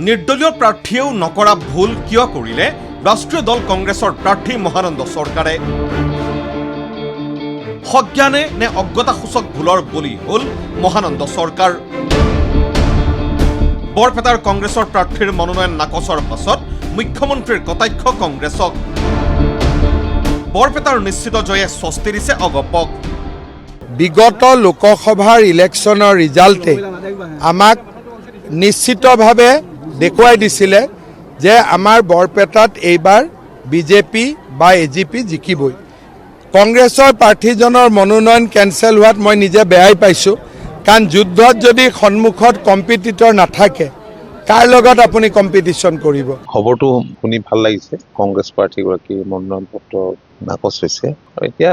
নিৰ্দলীয় প্ৰাৰ্থীয়েও নকৰা ভুল কিয় কৰিলে ৰাষ্ট্ৰীয় দল কংগ্ৰেছৰ প্ৰাৰ্থী মহানন্দ চৰকাৰে? সজ্ঞানে নে অজ্ঞতাসূচক ভুলৰ বলি হ'ল মহানন্দ চৰকাৰ? বৰপেটাৰ কংগ্ৰেছৰ প্ৰাৰ্থীৰ মনোনয়ন নাকচৰ পাছত মুখ্যমন্ত্ৰীৰ কটাক্ষ কংগ্ৰেছক। বৰপেটাৰ নিশ্চিত জয়ে স্বস্তি দিছে অগপক। বিগত লোকসভাৰ ইলেকশ্যনৰ ৰিজাল্টে আমাক নিশ্চিতভাৱে দেখুৱাই দিছিলে যে আমাৰ বৰপেটাত এইবাৰ বিজেপি বা এজিপি জিকিবই। কংগ্ৰেছৰ প্ৰাৰ্থীজনৰ মনোনয়ন কেঞ্চেল হোৱাত মই নিজে বেয়াই পাইছোঁ, কাৰণ যুদ্ধত যদি সন্মুখত কম্পিটিটৰ নাথাকে কাৰ লগত আপুনি কম্পিটিশ্যন কৰিব? খবৰটো শুনি ভাল লাগিছে। কংগ্ৰেছ প্ৰাৰ্থীগৰাকীৰ মনোনয়ন পত্ৰ নাকচ হৈছে আৰু এতিয়া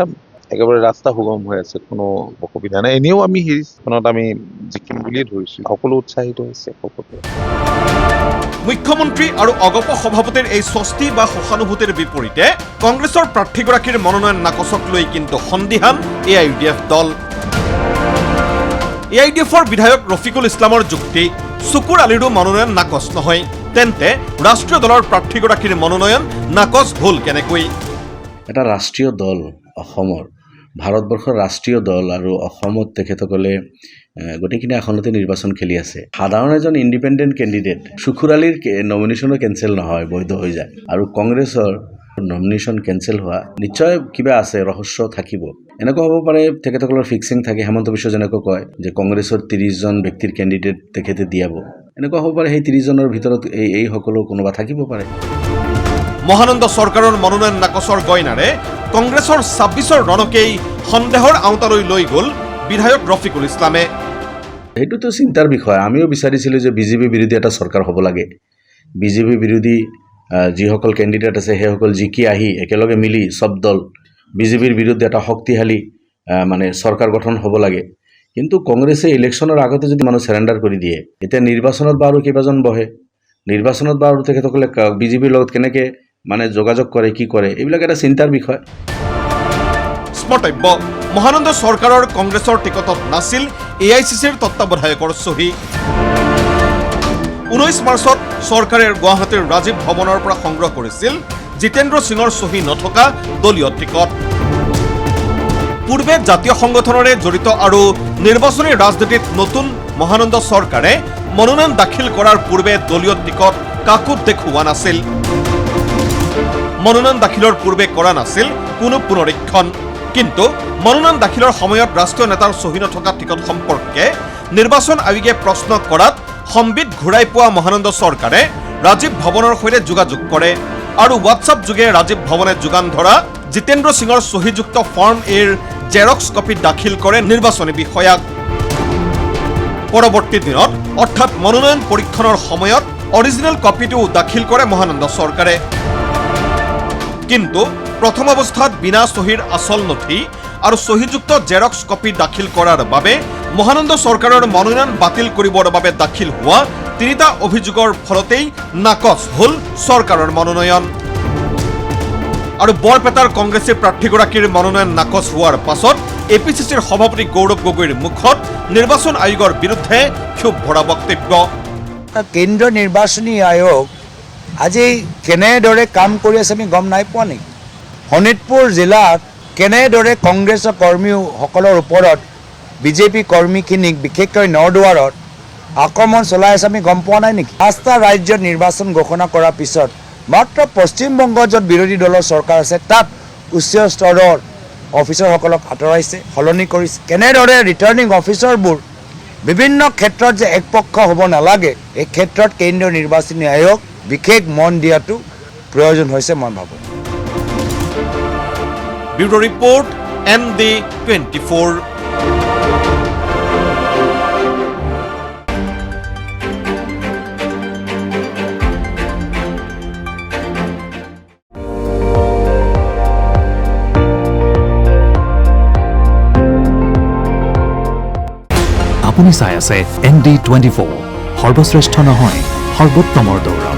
একেবাৰে ৰাস্তা সুগম হৈ আছে, কোনো অসুবিধা নাই। এনেও আমি হিৰিখনত আমি জিকিম বুলিয়ে ধৰিছোঁ, সকলো উৎসাহিত হৈছে। মুখ্যমন্ত্ৰী আৰু অগপ সভাপতিৰ এই স্বস্তি বা সহানুভূতিৰ বিপৰীতে কংগ্ৰেছৰ প্ৰাৰ্থীগৰাকীৰ মনোনয়ন নাকচক লৈ কিন্তু সন্দিহান AIUDF দল। AIUDFৰ বিধায়ক ৰফিকুল ইছলামৰ যুক্তি, চকুৰ আলিৰো মনোনয়ন নাকচ নহয়, তেন্তে ৰাষ্ট্ৰীয় দলৰ প্ৰাৰ্থীগৰাকীৰ মনোনয়ন নাকচ হ'ল কেনেকৈ? এটা ৰাষ্ট্ৰীয় দল অসমৰ, ভাৰতবৰ্ষৰ ৰাষ্ট্ৰীয় দল আৰু অসমত তেখেতসকলে গোটেইখিনি আসনতে নিৰ্বাচন খেলি আছে। সাধাৰণ এজন ইণ্ডিপেণ্ডেণ্ট কেণ্ডিডেট চকুৰ আলিৰ নমিনেশ্যনো কেঞ্চেল নহয়, বৈধ হৈ যায়। আৰু কংগ্ৰেছৰ নমিনেশ্যন কেঞ্চেল হোৱা নিশ্চয় কিবা আছে, ৰহস্য থাকিব। এনেকুৱা হ'ব পাৰে তেখেতসকলৰ ফিক্সিং থাকে। হেমন্ত বিশ্ব যেনেকৈ কয় যে কংগ্ৰেছৰ 30জন ব্যক্তিৰ কেণ্ডিডেট তেখেতে দিয়াব, এনেকুৱা হ'ব পাৰে সেই 30জনৰ ভিতৰত এই সকলো কোনোবা থাকিব পাৰে। মহানন্দ চৰকাৰৰ মনোনয়ন নাকচৰ গইনাৰে কংগ্ৰেছৰ 26ৰ ৰণকেই সন্দেহৰ আওতালৈ লৈ গ'ল বিধায়ক ৰফিকুল ইছলামে। সেইটোতো চিন্তাৰ বিষয়। আমিও বিচাৰিছিলোঁ যে বিজেপি বিৰোধী এটা চৰকাৰ হ'ব লাগে। বিজেপি বিৰোধী যিসকল কেণ্ডিডেট আছে সেইসকল জিকি আহি একেলগে মিলি চব দল বিজেপিৰ বিৰুদ্ধে এটা শক্তিশালী চৰকাৰ গঠন হ'ব লাগে। কিন্তু কংগ্ৰেছে ইলেকশ্যনৰ আগতে যদি মানুহ চেৰেণ্ডাৰ কৰি দিয়ে, এতিয়া নিৰ্বাচনত বা আৰু কেইবাজন বহে, নিৰ্বাচনত বা আৰু তেখেতসকলে বিজেপিৰ লগত কেনেকৈ যোগাযোগ কৰে, কি কৰে, এইবিলাক এটা চিন্তাৰ বিষয়। স্মৰ্তব্য, মহানন্দ চৰকাৰৰ কংগ্ৰেছৰ টিকটত নাছিল AICCৰ তত্ত্বাৱধায়কৰ চহী। 19 মাৰ্চত চৰকাৰে গুৱাহাটীৰ ৰাজীৱ ভৱনৰ পৰা সংগ্ৰহ কৰিছিল জিতেন্দ্ৰ সিঙৰ চহী নথকা দলীয় টিকট। পূৰ্বে জাতীয় সংগঠনেৰে জড়িত আৰু নিৰ্বাচনী ৰাজনীতিত নতুন মহানন্দ চৰকাৰে মনোনয়ন দাখিল কৰাৰ পূৰ্বে দলীয় টিকট কাকো দেখুওৱা নাছিল। মনোনয়ন দাখিলৰ পূৰ্বে কৰা নাছিল কোনো পুনৰীক্ষণ। কিন্তু মনোনয়ন দাখিলৰ সময়ত ৰাষ্ট্ৰীয় নেতাৰ চহী নথকা টিকট সম্পৰ্কে নিৰ্বাচন আয়োগে প্ৰশ্ন কৰাত সম্বিত ঘূৰাই পোৱা মহানন্দ চৰকাৰে ৰাজীৱ ভৱনৰ সৈতে যোগাযোগ কৰে আৰু হোৱাটছআপ যোগে ৰাজীৱ ভৱনে যোগান ধৰা জিতেন্দ্ৰ সিঙৰ চহীযুক্ত ফৰ্ম এৰ জেৰক্স কপি দাখিল কৰে নিৰ্বাচনী বিষয়াক। পৰৱৰ্তী দিনত অৰ্থাৎ মনোনয়ন পৰীক্ষণৰ সময়ত অৰিজিনেল কপিটো দাখিল কৰে মহানন্দ চৰকাৰে। কিন্তু প্ৰথম অৱস্থাত বিনা চহীৰ আচল নথি আৰু চহীযুক্ত জেৰক্স কপি দাখিল কৰাৰ বাবে মহানন্দ চৰকাৰৰ মনোনয়ন বাতিল কৰিবৰ বাবে দাখিল হোৱা 3টা অভিযোগৰ ফলতেই নাকচ হ'ল চৰকাৰৰ মনোনয়ন। আৰু বৰপেটাৰ কংগ্ৰেছী প্ৰাৰ্থীগৰাকীৰ মনোনয়ন নাকচ হোৱাৰ পাছত APCCৰ সভাপতি গৌৰৱ গগৈৰ মুখত নিৰ্বাচন আয়োগৰ বিৰুদ্ধে ক্ষোভ ভৰা বক্তব্য। কেন্দ্ৰীয় নিৰ্বাচনী আয়োগ আজি কেনেদৰে কাম কৰি আছে আমি গম নাই পোৱা নেকি? শোণিতপুৰ জিলাত কেনেদৰে কংগ্ৰেছৰ কৰ্মীসকলৰ ওপৰত বিজেপি কৰ্মীখিনিক বিশেষকৈ নৰদুৱাৰত আক্ৰমণ চলাই আছে আমি গম পোৱা নাই নেকি? 5টা ৰাজ্যত নিৰ্বাচন ঘোষণা কৰাৰ পিছত মাত্ৰ পশ্চিমবংগত য'ত বিৰোধী দলৰ চৰকাৰ আছে তাত উচ্চ স্তৰৰ অফিচাৰসকলক আঁতৰাইছে, সলনি কৰিছে। কেনেদৰে ৰিটাৰ্ণিং অফিচাৰবোৰ বিভিন্ন ক্ষেত্ৰত যে একপক্ষ হ'ব নালাগে, এই ক্ষেত্ৰত কেন্দ্ৰীয় নিৰ্বাচনী আয়োগ বিশেষ মন দিয়াটো প্ৰয়োজন হৈছে মই ভাবোঁ। Bureau report ND24। আপুনি চাই আছে ND24, সৰ্বশ্ৰেষ্ঠ নহয় সৰ্বোত্তমৰ দৌৰা।